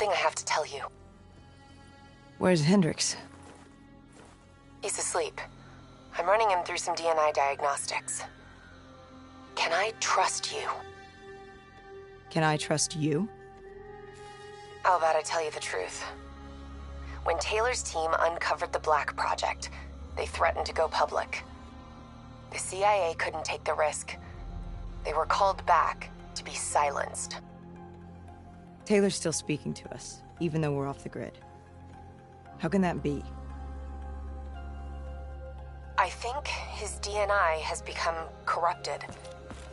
something I have to tell you. Where's Hendricks? He's asleep. I'm running him through some DNA diagnostics. Can I trust you? Can I trust you? How about I tell you the truth? When Taylor's team uncovered the Black Project, they threatened to go public. The CIA couldn't take the risk. They were called back to be silenced. Taylor's still speaking to us, even though we're off the grid. How can that be? I think his DNI has become corrupted.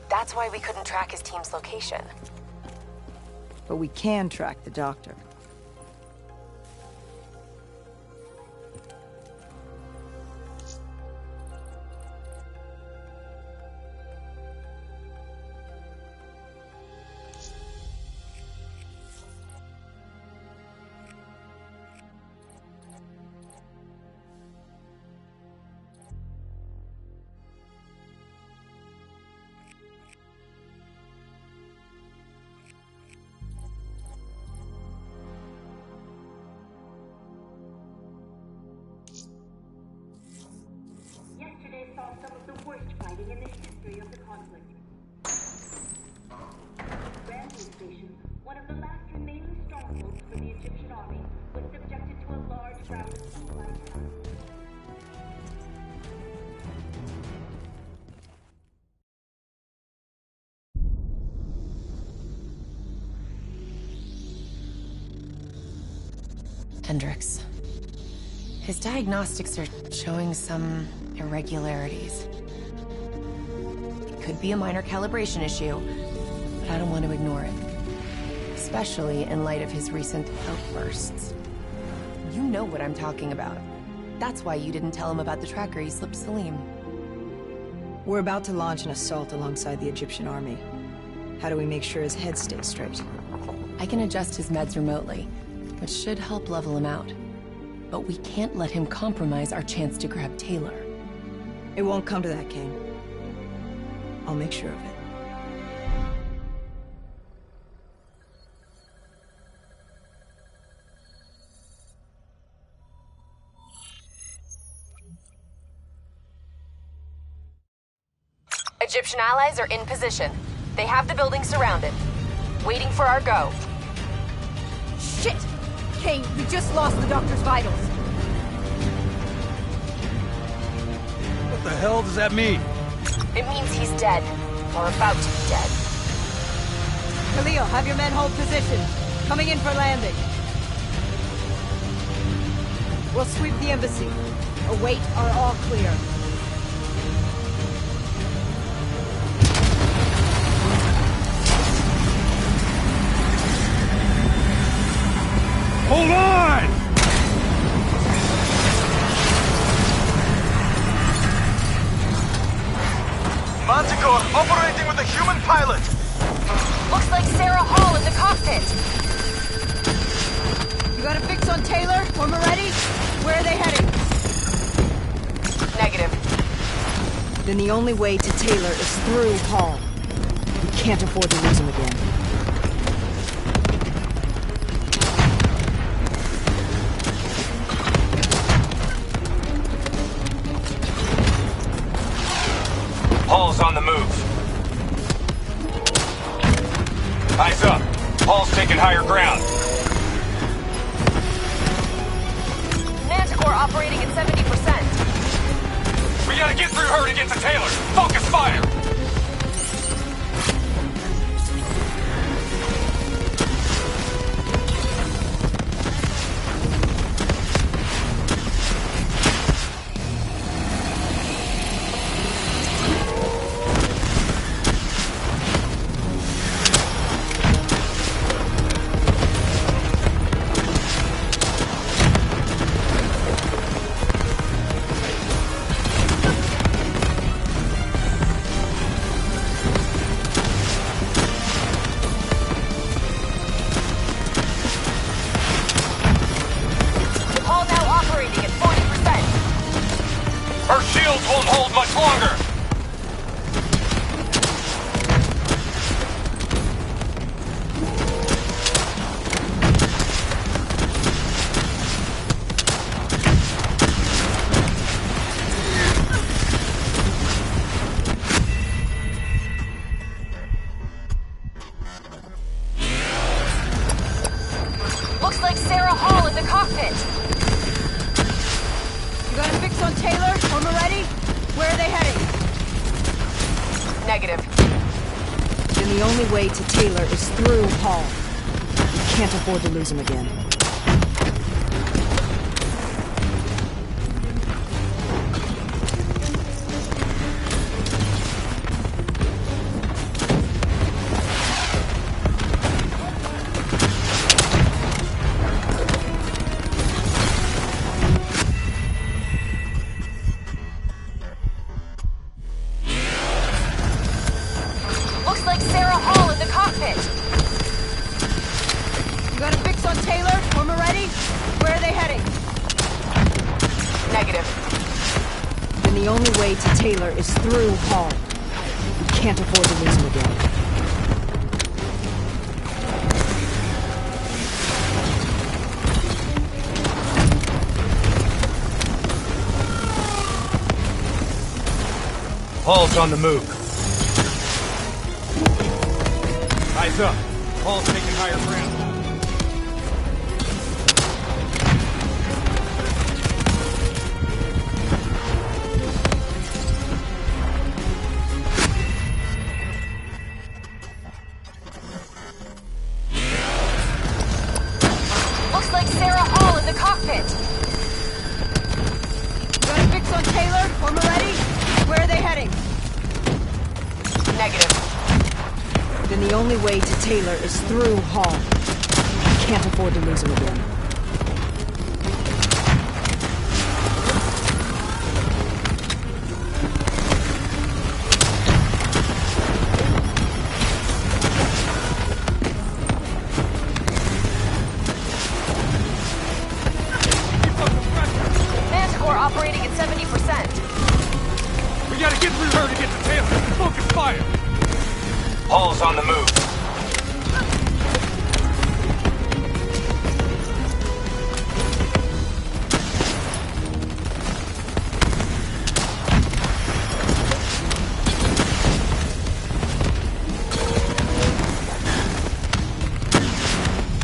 That's why we couldn't track his team's location. But we can track the doctor. Yesterday saw some of the worst fighting in the history of the conflict. Bamboo Station, one of the last remaining strongholds for the Egyptian army, was subjected to a large ground assault by terrorists. Hendricks. His diagnostics are showing some irregularities. It could be a minor calibration issue, but I don't want to ignore it. Especially in light of his recent outbursts. You know what I'm talking about. That's why you didn't tell him about the tracker he slipped Salim. We're about to launch an assault alongside the Egyptian army. How do we make sure his head stays straight? I can adjust his meds remotely, which should help level him out. But we can't let him compromise our chance to grab Taylor. It won't come to that, Kane. I'll make sure of it. Egyptian allies are in position. They have the building surrounded. Waiting for our go. Shit! Kane, we just lost the doctor's vitals. What the hell does that mean? It means he's dead. Or about to be dead. Khalil, have your men hold position. Coming in for landing. We'll sweep the embassy. Await our all clear. Hold on! Manticore operating with a human pilot! Looks like Sarah Hall in the cockpit! You got a fix on Taylor? When we're ready? Where are they heading? Negative. Then the only way to Taylor is through Hall. We can't afford to lose him again. Hall's on the move. Eyes up. Hall's taking higher ground. Manticore operating at 70%. We gotta get through her to get to Taylor. Focus fire! fix on Taylor or Moretti? Where are they heading? Negative. Then the only way to Taylor is through Hall. We can't afford to lose him again. Looks like Sarah Hall in the cockpit. You got a fix on Taylor or Moretti? Where are they heading? Negative. Then the only way to Taylor is through Hall. We can't afford to lose him again. Hall's on the move. Eyes up. Hall's taking higher ground. Looks like Sarah Hall in the cockpit. You got a fix on Taylor or Moretti? Where are they heading? Negative. Then the only way to Taylor is through Hall. We can't afford to lose him again. Manticore operating at 70%. We gotta get through her to get to Taylor. Focus fire. Hall's on the move.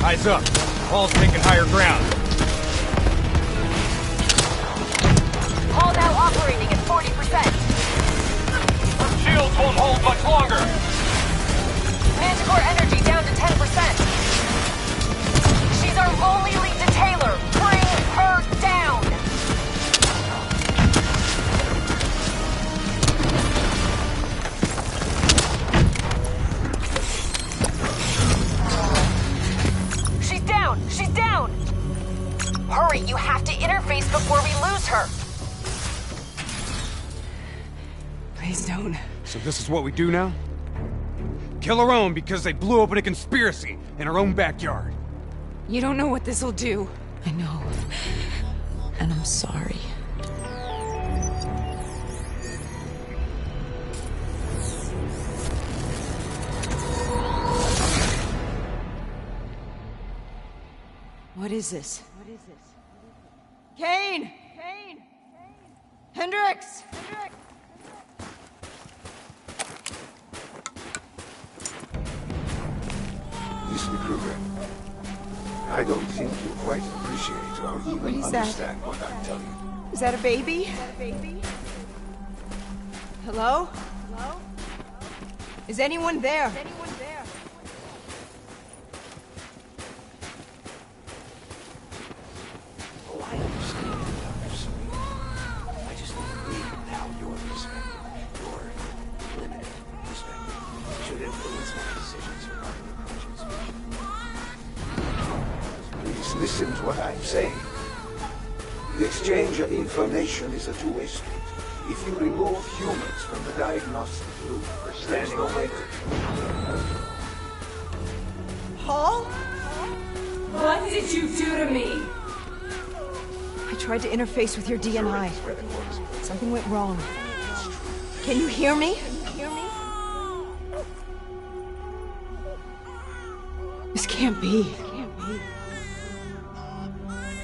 Eyes up. Hall's taking higher ground. Hall now operating at 40%. Her shields won't hold much longer. Manticore energy down to 10%. She's our only lead to Taylor. Bring her down. She's down. She's down. Hurry, you have to interface before we lose her. Please don't. So this is what we do now? Kill our own because they blew open a conspiracy in our own backyard. You don't know what this'll do. I know. And I'm sorry. What is this? Kane! Kane! Hendricks! Mr. Kruger, I don't think you quite appreciate or even is that? understand what I'm telling you. Is that a baby? Hello? Hello? Is anyone there? Oh, I understand. Absolutely. I just agree with how your perspective, your limited perspective, should influence my decisions regarding the project's mission. Please listen to what I'm saying. The exchange of information is a two-way street. If you remove humans from the diagnostic loop, there's no way to... Hall? What did you do to me? I tried to interface with your DNI. Something went wrong. Can you hear me? This can't be.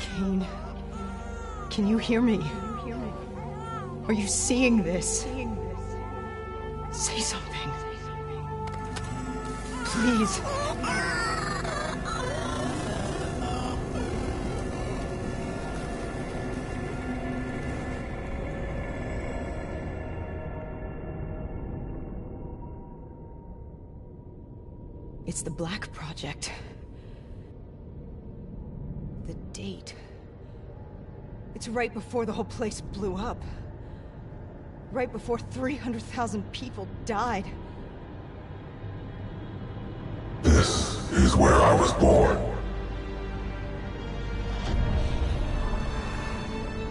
Kane, can you hear me? Are you seeing this? Say something. Please. It's the Black Project. The date. It's right before the whole place blew up. Right before 300,000 people died. This is where I was born.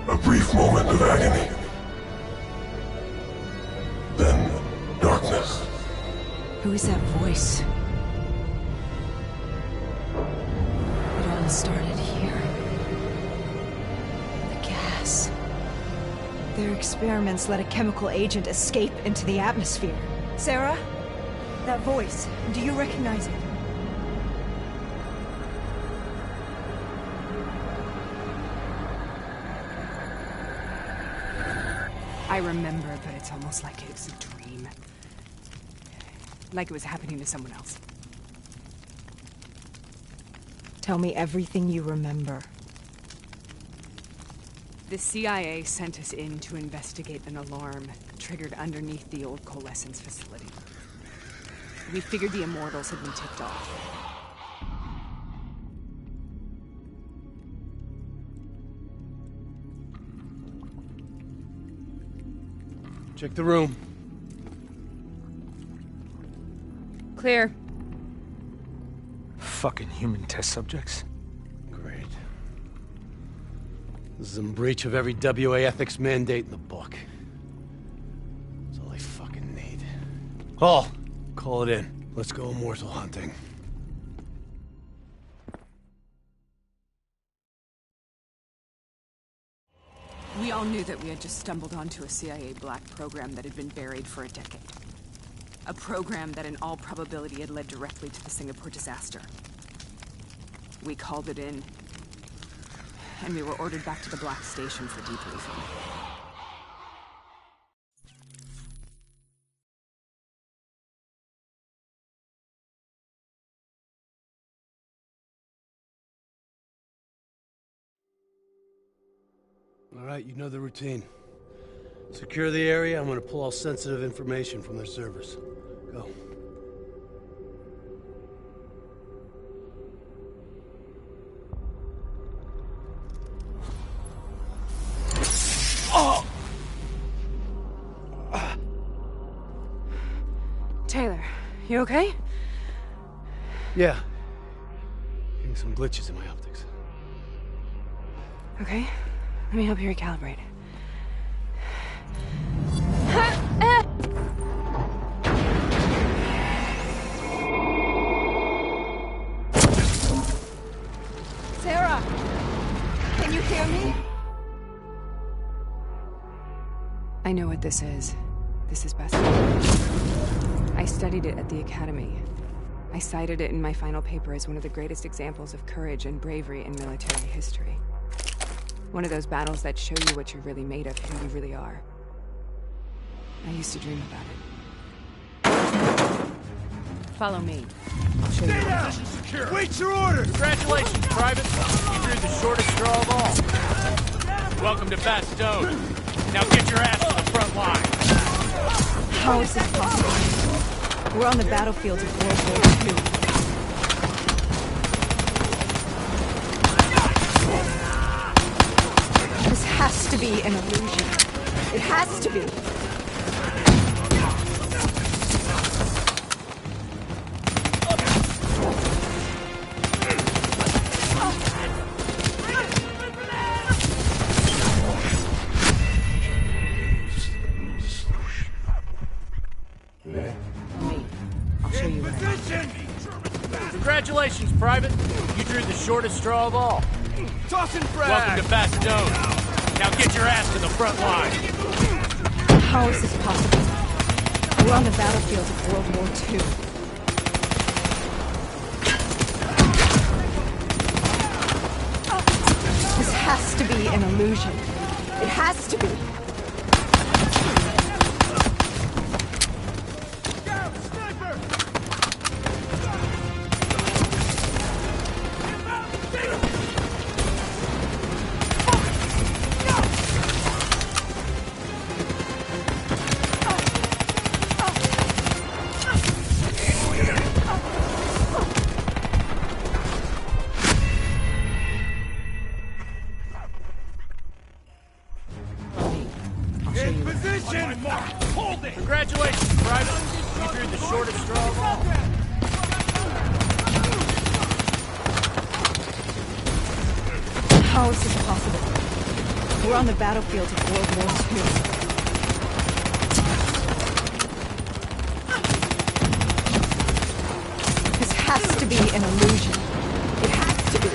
A brief moment of agony. Then, darkness. Who is that voice? It all started here. The gas. Their experiments let a chemical agent escape into the atmosphere. Sarah? That voice, do you recognize it? I remember, but it's almost like it was a dream. Like it was happening to someone else. Tell me everything you remember. The CIA sent us in to investigate an alarm triggered underneath the old coalescence facility. We figured the Immortals had been tipped off. Check the room. Clear. Fucking human test subjects. Great. This is in breach of every WA ethics mandate in the book. That's all they fucking need. Hall, call it in. Let's go immortal hunting. We all knew that we had just stumbled onto a CIA black program that had been buried for a decade. A program that in all probability had led directly to the Singapore disaster. We called it in, and we were ordered back to the Black Station for debriefing. All right, you know the routine. Secure the area. I'm gonna pull all sensitive information from their servers. Go. Taylor, you okay? Yeah. Getting some glitches in my optics. Okay. Let me help you recalibrate. Sarah! Can you hear me? I know what this is. This is best. I studied it at the Academy. I cited it in my final paper as one of the greatest examples of courage and bravery in military history. One of those battles that show you what you're really made of, who you really are. I used to dream about it. Follow me. I'll show you. Stay down! Wait your orders! Congratulations, Private. You drew the shortest straw of all. Welcome to Bastogne. Now get your ass to the front line. How is this possible? We're on the battlefield of World War II. This has to be an illusion. It has to be. Congratulations, Private. You drew the shortest straw of all. Tossing frag! Welcome to Bastogne. Now get your ass to the front line. How is this possible? We're on the battlefield of World War II. This has to be an illusion. It has to be. you. Position! Hold it! Congratulations, Private. You drew the shortest straw of all. How is this possible? We're on the battlefield of World War II. This has to be an illusion. It has to be.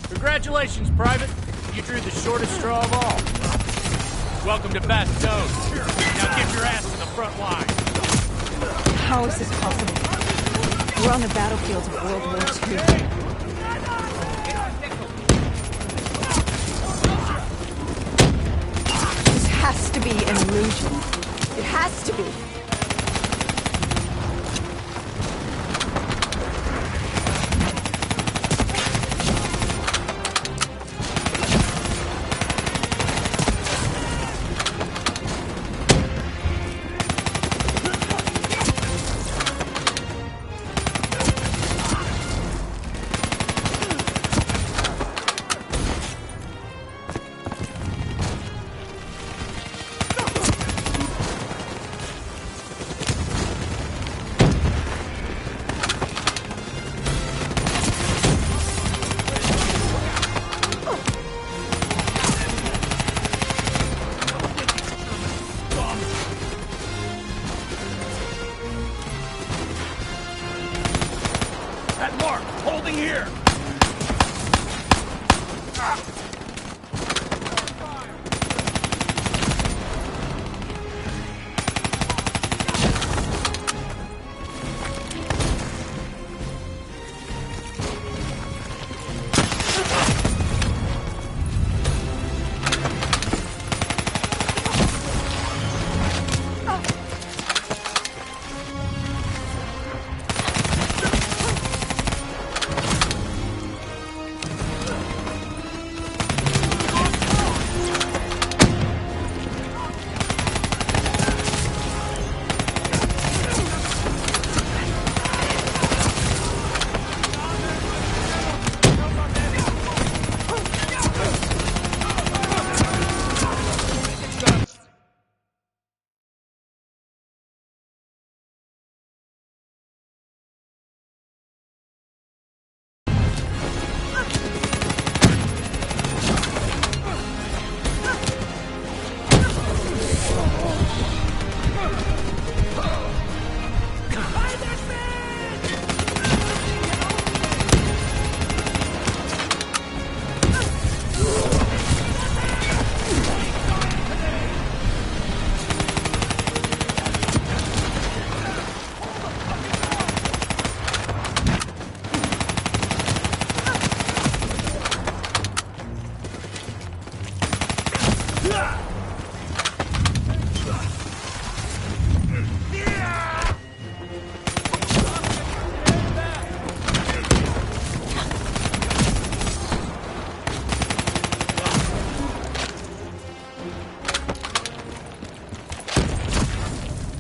Congratulations, Private. You drew the shortest straw of all. Welcome to Bastogne. Now get your ass to the front line. How is this possible? We're on the battlefield of World War II. This has to be an illusion. It has to be.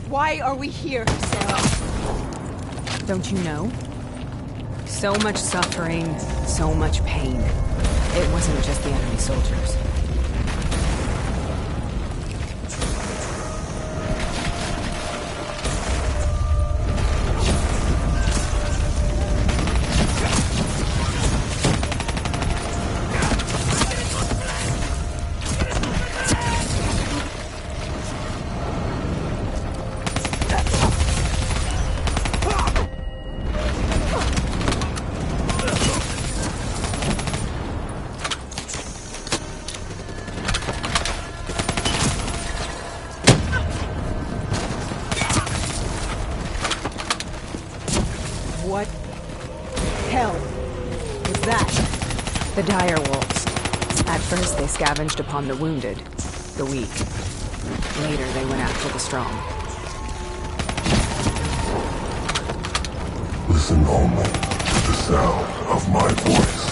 Why are we here, Sarah? Don't you know? So much suffering, so much pain. It wasn't just the enemy soldiers. dire wolves. At first, they scavenged upon the wounded, the weak. Later, they went after the strong. Listen only to the sound of my voice.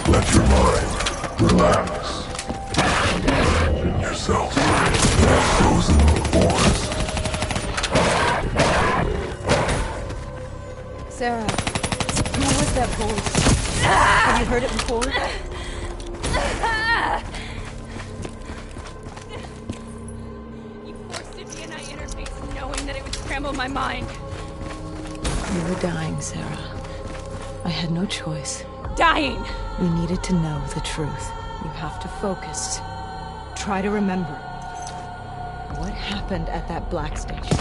Let your mind relax. Imagine yourself in a frozen forest. Sarah, who was that voice? Have you heard it before? You forced it via my interface, knowing that it would scramble my mind. You were dying, Sarah. I had no choice. Dying! We needed to know the truth. You have to focus. Try to remember. What happened at that black station?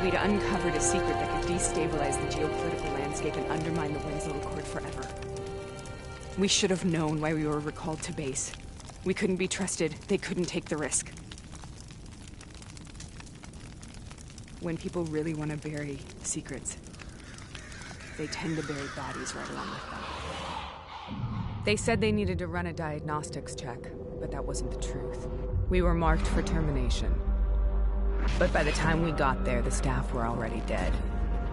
We'd uncovered a secret that could destabilize the geopolitical landscape and undermine the Winslow Accord forever. We should have known why we were recalled to base. We couldn't be trusted. They couldn't take the risk. When people really want to bury secrets, they tend to bury bodies right along with them. They said they needed to run a diagnostics check, but that wasn't the truth. We were marked for termination. But by the time we got there, the staff were already dead.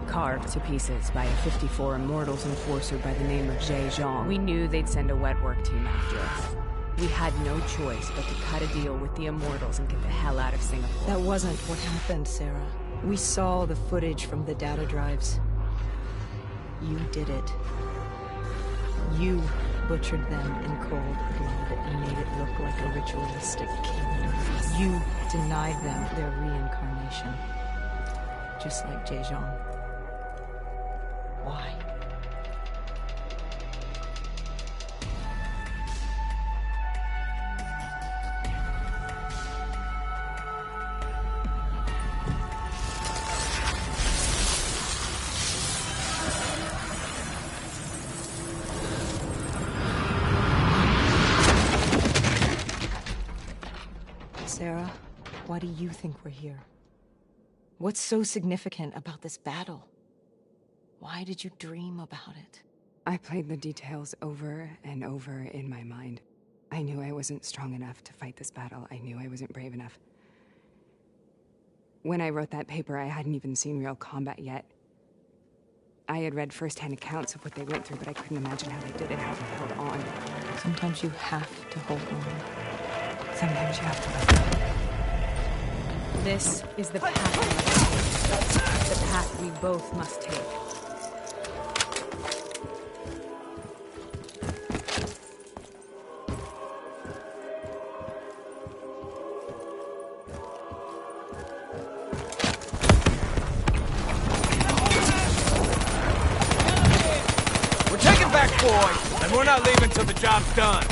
Carved to pieces by a 54 Immortals enforcer by the name of Jean. We knew they'd send a wet work team after us. We had no choice but to cut a deal with the Immortals and get the hell out of Singapore. That wasn't what happened, Sarah. We saw the footage from the data drives. You did it. You butchered them in cold blood and made it look like a ritualistic killing. You denied them their reincarnation. Just like Jean. Why? Sarah, why do you think we're here? What's so significant about this battle? Why did you dream about it? I played the details over and over in my mind. I knew I wasn't strong enough to fight this battle. I knew I wasn't brave enough. When I wrote that paper, I hadn't even seen real combat yet. I had read first-hand accounts of what they went through, but I couldn't imagine how they did it, how they held on. Sometimes you have to hold on. Sometimes you have to let go. This is the path we must take. The path we both must take. We're taking back boy, and we're not leaving till the job's done.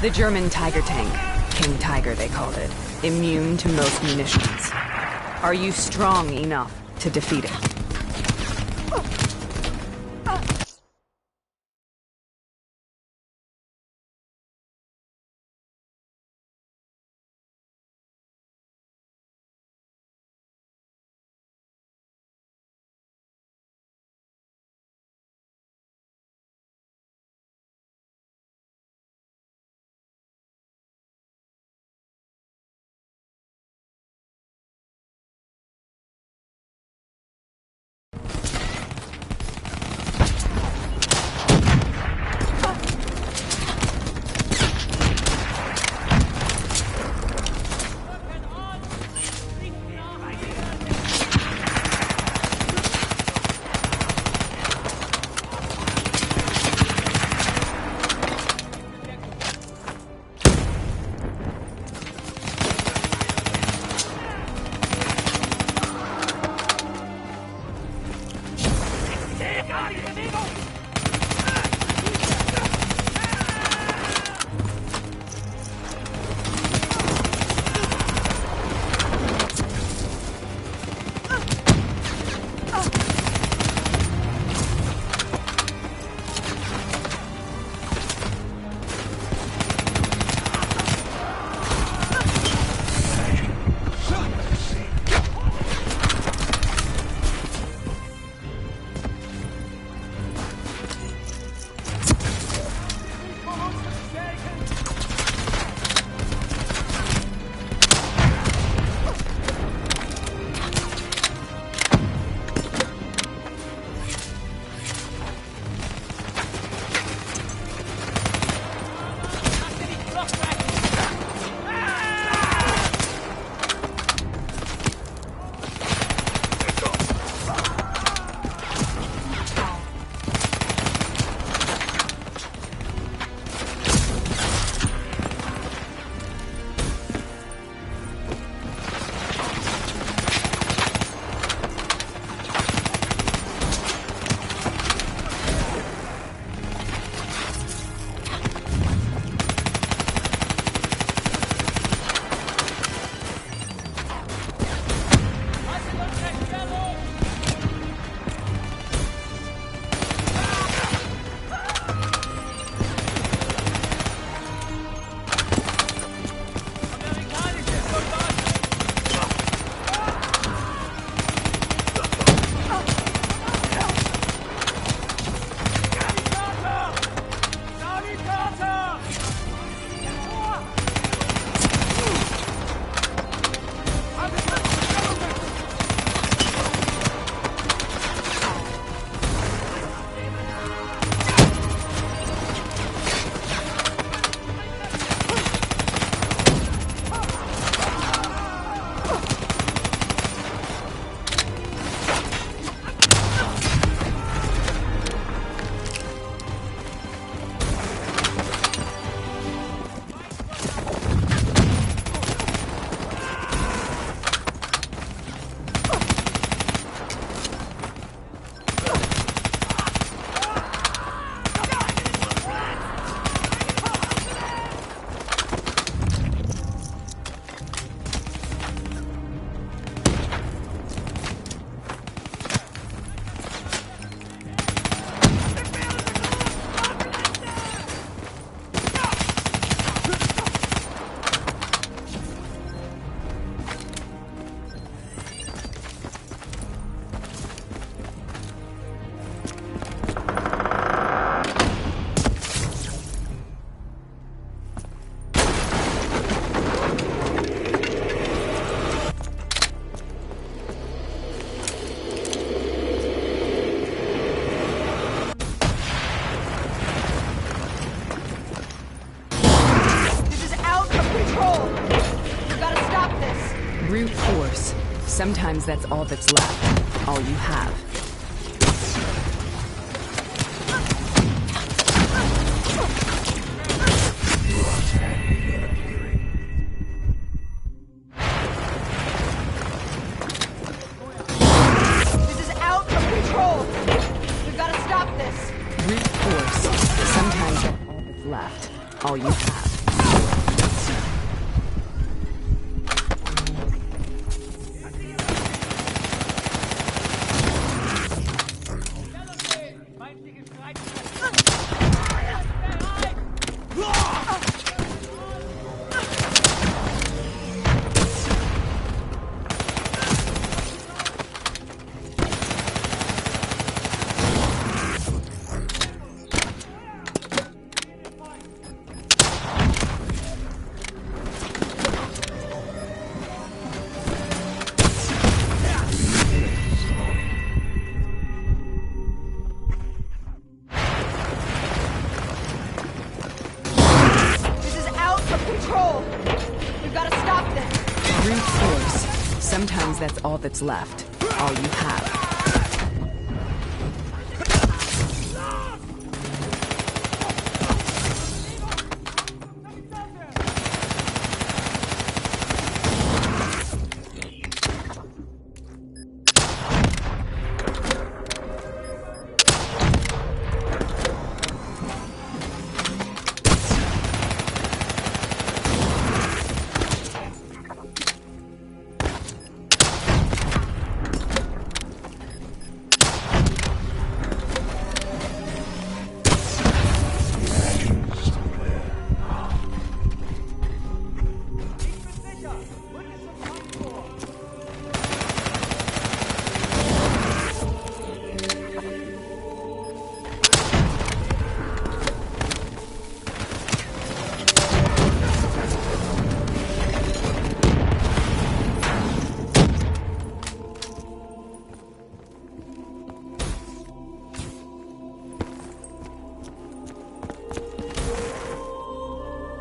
The German Tiger tank. King Tiger, they called it. Immune to most munitions. Are you strong enough to defeat it? Brute force. Sometimes that's all that's left. All you have. This is out of control! We've got to stop this! Brute force. Sometimes that's all that's left. All you have. Sometimes that's all that's left. All you have.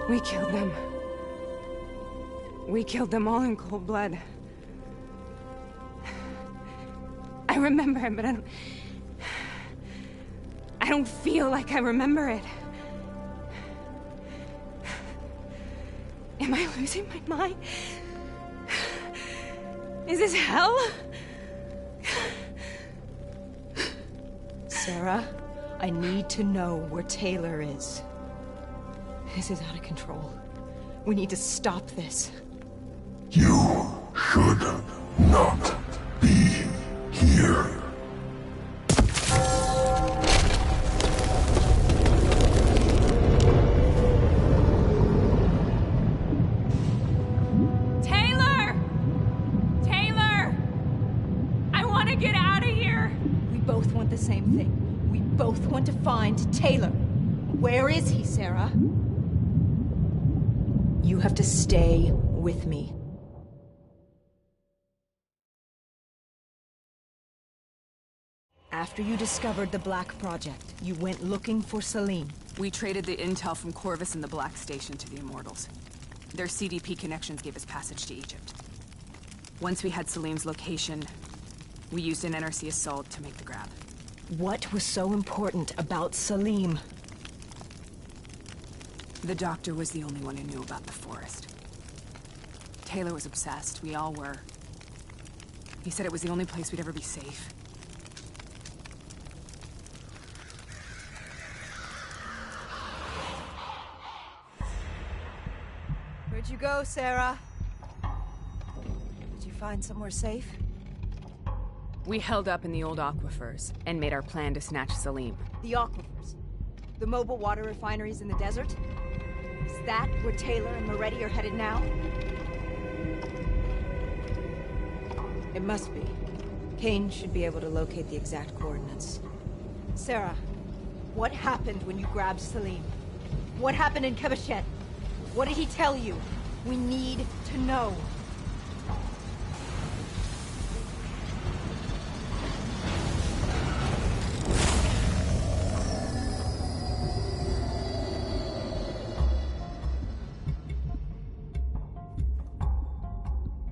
We killed them. We killed them all in cold blood. I remember it, but I don't feel like I remember it. Am I losing my mind? Is this hell? Sarah, I need to know where Taylor is. This is out of control. We need to stop this. You should not be here. Taylor! Taylor! I want to get out of here! We both want the same thing. We both want to find Taylor. Where is he, Sarah? You have to stay with me. After you discovered the Black Project, you went looking for Salim. We traded the intel from Corvus and the Black Station to the Immortals. Their CDP connections gave us passage to Egypt. Once we had Salim's location, we used an NRC assault to make the grab. What was so important about Salim? The doctor was the only one who knew about the forest. Taylor was obsessed. We all were. He said it was the only place we'd ever be safe. Where'd you go, Sarah? Did you find somewhere safe? We held up in the old aquifers and made our plan to snatch Salim. The aquifers? The mobile water refineries in the desert? Is that where Taylor and Moretti are headed now? It must be. Kane should be able to locate the exact coordinates. Sarah, what happened when you grabbed Salim? What happened in Kebashet? What did he tell you? We need to know.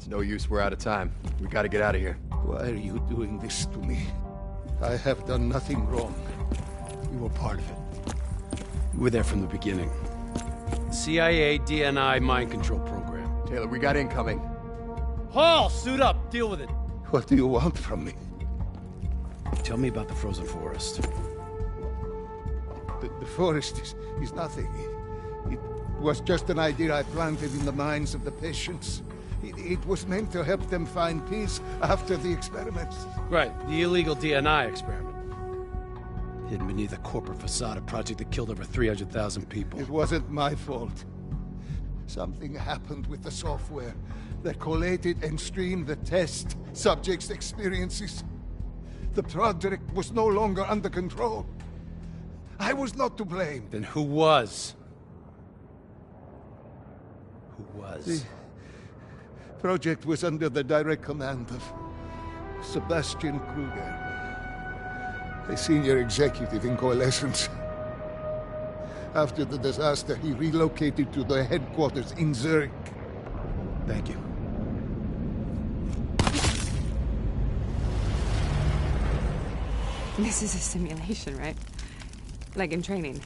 No use, we're out of time. We gotta get out of here. Why are you doing this to me? I have done nothing wrong. You were part of it. You were there from the beginning. CIA, DNI, mind control program. Taylor, we got incoming. Hall, suit up, deal with it. What do you want from me? Tell me about the frozen forest. The forest is nothing. It was just an idea I planted in the minds of the patients. It was meant to help them find peace after the experiments. Right, the illegal DNI experiment. Hidden beneath a corporate facade, a project that killed over 300,000 people. It wasn't my fault. Something happened with the software that collated and streamed the test subjects' experiences. The project was no longer under control. I was not to blame. Then who was? Who was? The project was under the direct command of Sebastian Kruger, a senior executive in Coalescence. After the disaster, he relocated to the headquarters in Zurich. Thank you. This is a simulation, right? Like in training.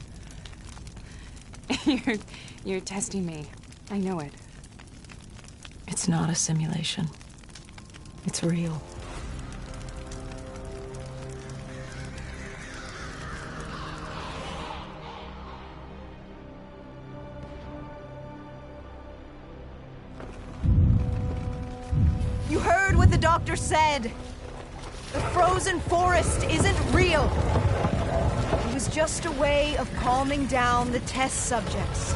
You're testing me. I know it. It's not a simulation. It's real. You heard what the doctor said. The frozen forest isn't real. It was just a way of calming down the test subjects.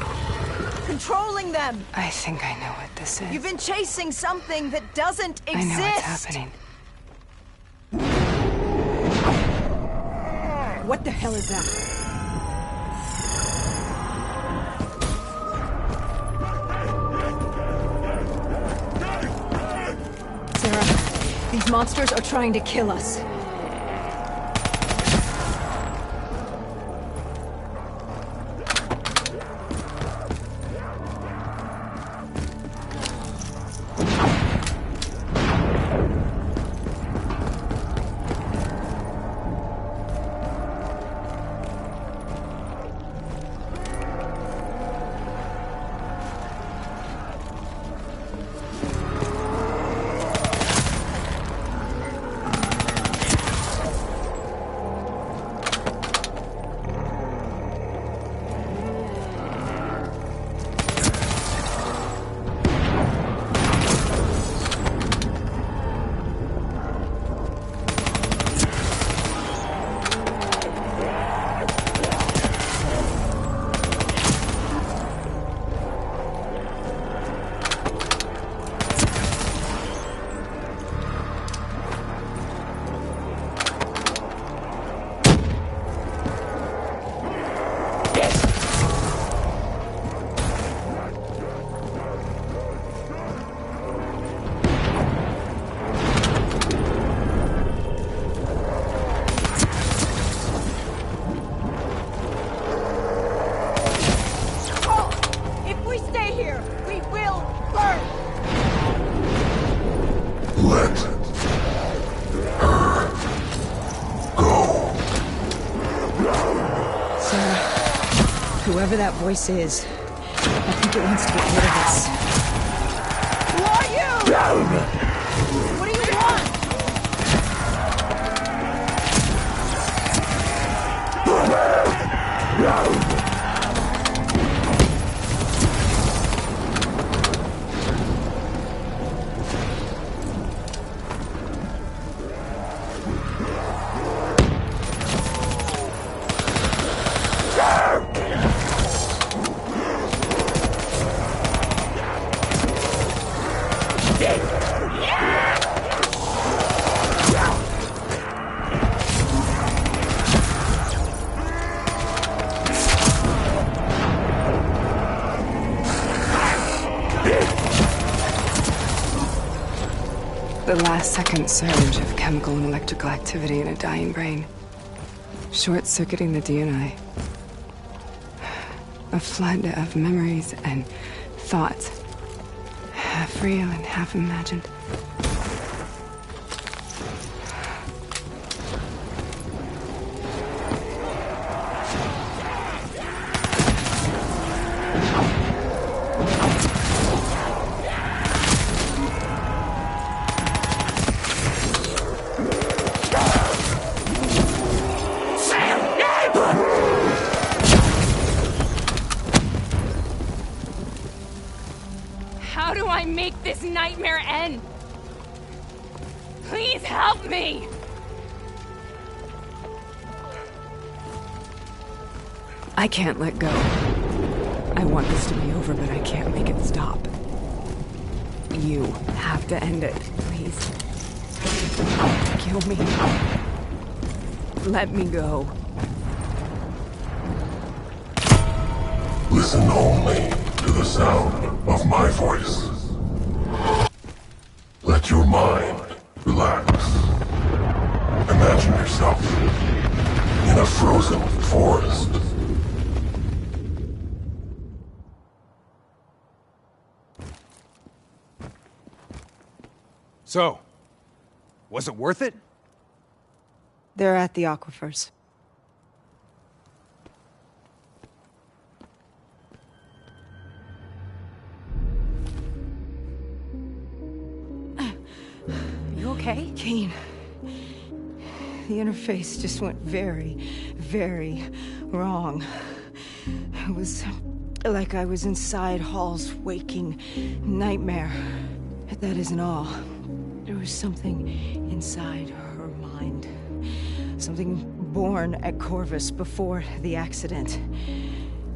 Controlling them. I think I know what this is. You've been chasing something that doesn't exist. I know what's happening. What the hell is that? Sarah, these monsters are trying to kill us. Whoever that voice is, I think it wants to get rid of us. Who are you? What do you want? The last second surge of chemical and electrical activity in a dying brain. Short-circuiting the DNA. A flood of memories and thoughts. Half real and half imagined. How do I make this nightmare end? Please help me! I can't let go. I want this to be over, but I can't make it stop. You have to end it, please. Kill me. Let me go. Listen only to the sound of my voice. Let your mind relax. Imagine yourself in a frozen forest. So, was it worth it? They're at the aquifers. You okay? Kane. The interface just went very, very wrong. It was like I was inside Hall's waking nightmare. But that isn't all. There was something inside her mind. Something born at Corvus before the accident.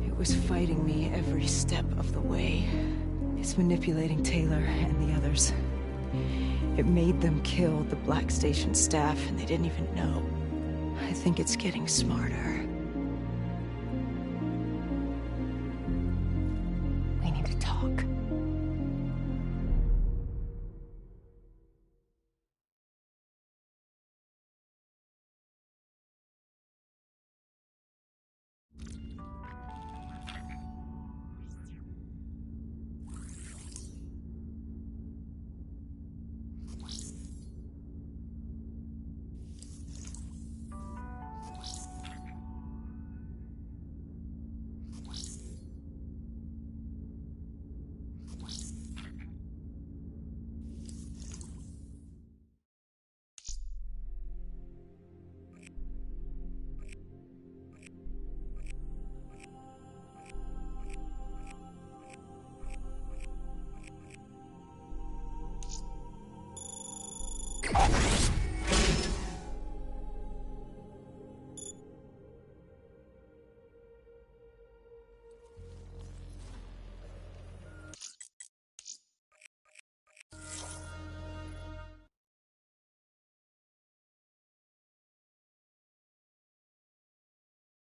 It was fighting me every step of the way. It's manipulating Taylor and the others. It made them kill the Black Station staff, and they didn't even know. I think it's getting smarter.